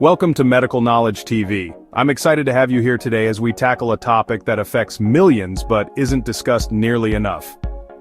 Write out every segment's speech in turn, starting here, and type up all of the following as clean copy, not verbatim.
Welcome to Medical Knowledge TV. I'm excited to have you here today as we tackle a topic that affects millions but isn't discussed nearly enough.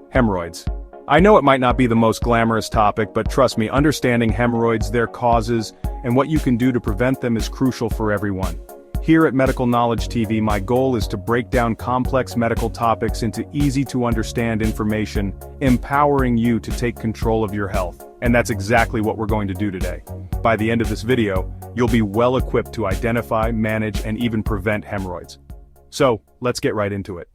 Hemorrhoids. I know it might not be the most glamorous topic, but trust me, understanding hemorrhoids, their causes, and what you can do to prevent them is crucial for everyone. Here at Medical Knowledge TV, my goal is to break down complex medical topics into easy-to-understand information, empowering you to take control of your health. And that's exactly what we're going to do today. By the end of this video, you'll be well equipped to identify, manage, and even prevent hemorrhoids. So, let's get right into it.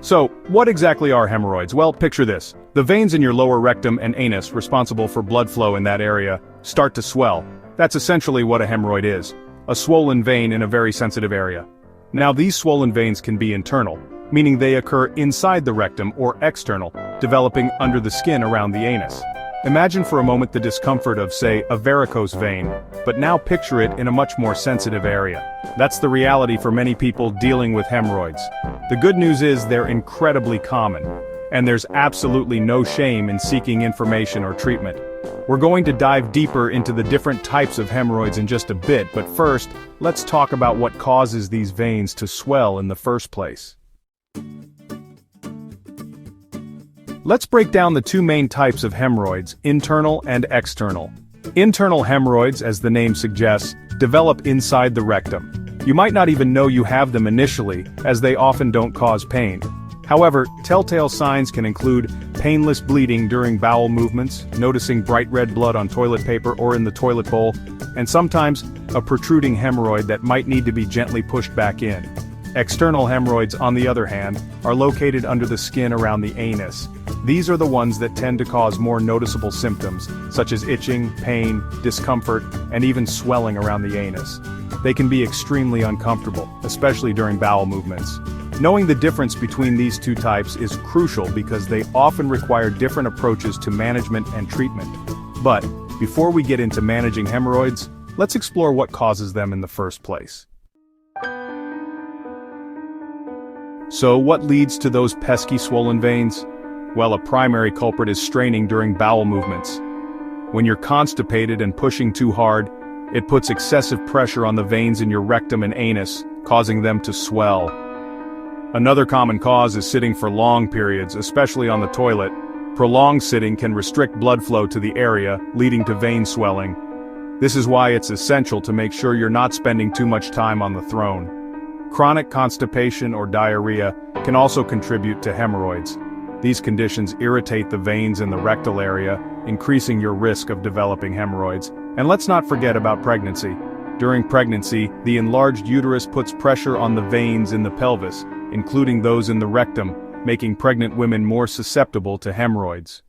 So, what exactly are hemorrhoids? Well, picture this. The veins in your lower rectum and anus, responsible for blood flow in that area, start to swell. That's essentially what a hemorrhoid is. A swollen vein in a very sensitive area. Now, these swollen veins can be internal, meaning they occur inside the rectum, or external, developing under the skin around the anus. Imagine for a moment the discomfort of, say, a varicose vein, but now picture it in a much more sensitive area. That's the reality for many people dealing with hemorrhoids. The good news is they're incredibly common, and there's absolutely no shame in seeking information or treatment. We're going to dive deeper into the different types of hemorrhoids in just a bit, but first, let's talk about what causes these veins to swell in the first place. Let's break down the two main types of hemorrhoids, internal and external. Internal hemorrhoids, as the name suggests, develop inside the rectum. You might not even know you have them initially, as they often don't cause pain. However, telltale signs can include painless bleeding during bowel movements, noticing bright red blood on toilet paper or in the toilet bowl, and sometimes a protruding hemorrhoid that might need to be gently pushed back in. External hemorrhoids, on the other hand, are located under the skin around the anus. These are the ones that tend to cause more noticeable symptoms, such as itching, pain, discomfort, and even swelling around the anus. They can be extremely uncomfortable, especially during bowel movements. Knowing the difference between these two types is crucial because they often require different approaches to management and treatment. But, before we get into managing hemorrhoids, let's explore what causes them in the first place. So what leads to those pesky swollen veins? Well, a primary culprit is straining during bowel movements. When you're constipated and pushing too hard, it puts excessive pressure on the veins in your rectum and anus, causing them to swell. Another common cause is sitting for long periods, especially on the toilet. Prolonged sitting can restrict blood flow to the area, leading to vein swelling. This is why it's essential to make sure you're not spending too much time on the throne. Chronic constipation or diarrhea can also contribute to hemorrhoids. These conditions irritate the veins in the rectal area, increasing your risk of developing hemorrhoids. And let's not forget about pregnancy. During pregnancy, the enlarged uterus puts pressure on the veins in the pelvis, including those in the rectum, making pregnant women more susceptible to hemorrhoids.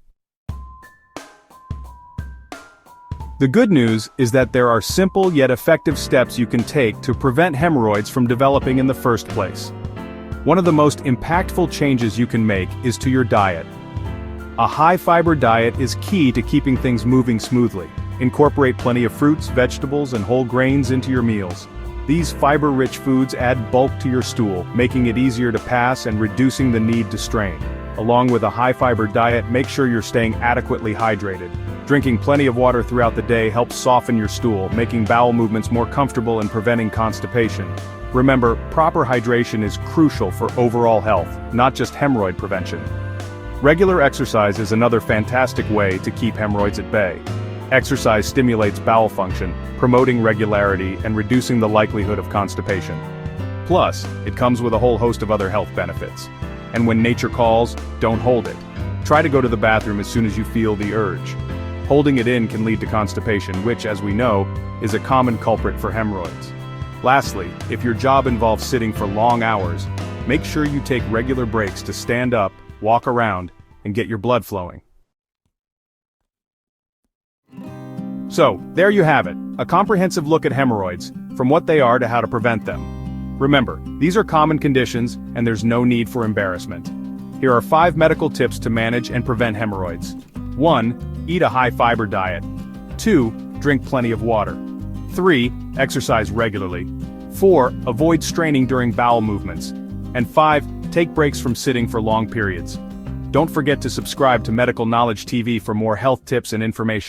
The good news is that there are simple yet effective steps you can take to prevent hemorrhoids from developing in the first place. One of the most impactful changes you can make is to your diet. A high-fiber diet is key to keeping things moving smoothly. Incorporate plenty of fruits, vegetables, and whole grains into your meals. These fiber-rich foods add bulk to your stool, making it easier to pass and reducing the need to strain. Along with a high-fiber diet, make sure you're staying adequately hydrated. Drinking plenty of water throughout the day helps soften your stool, making bowel movements more comfortable and preventing constipation. Remember, proper hydration is crucial for overall health, not just hemorrhoid prevention. Regular exercise is another fantastic way to keep hemorrhoids at bay. Exercise stimulates bowel function, promoting regularity and reducing the likelihood of constipation. Plus, it comes with a whole host of other health benefits. And when nature calls, don't hold it. Try to go to the bathroom as soon as you feel the urge. Holding it in can lead to constipation, which, as we know, is a common culprit for hemorrhoids. Lastly, if your job involves sitting for long hours, make sure you take regular breaks to stand up, walk around, and get your blood flowing. So, there you have it, a comprehensive look at hemorrhoids, from what they are to how to prevent them. Remember, these are common conditions, and there's no need for embarrassment. Here are 5 medical tips to manage and prevent hemorrhoids. 1. Eat a high-fiber diet. 2. Drink plenty of water. 3. Exercise regularly. 4. Avoid straining during bowel movements. And 5. Take breaks from sitting for long periods. Don't forget to subscribe to Medical Knowledge TV for more health tips and information.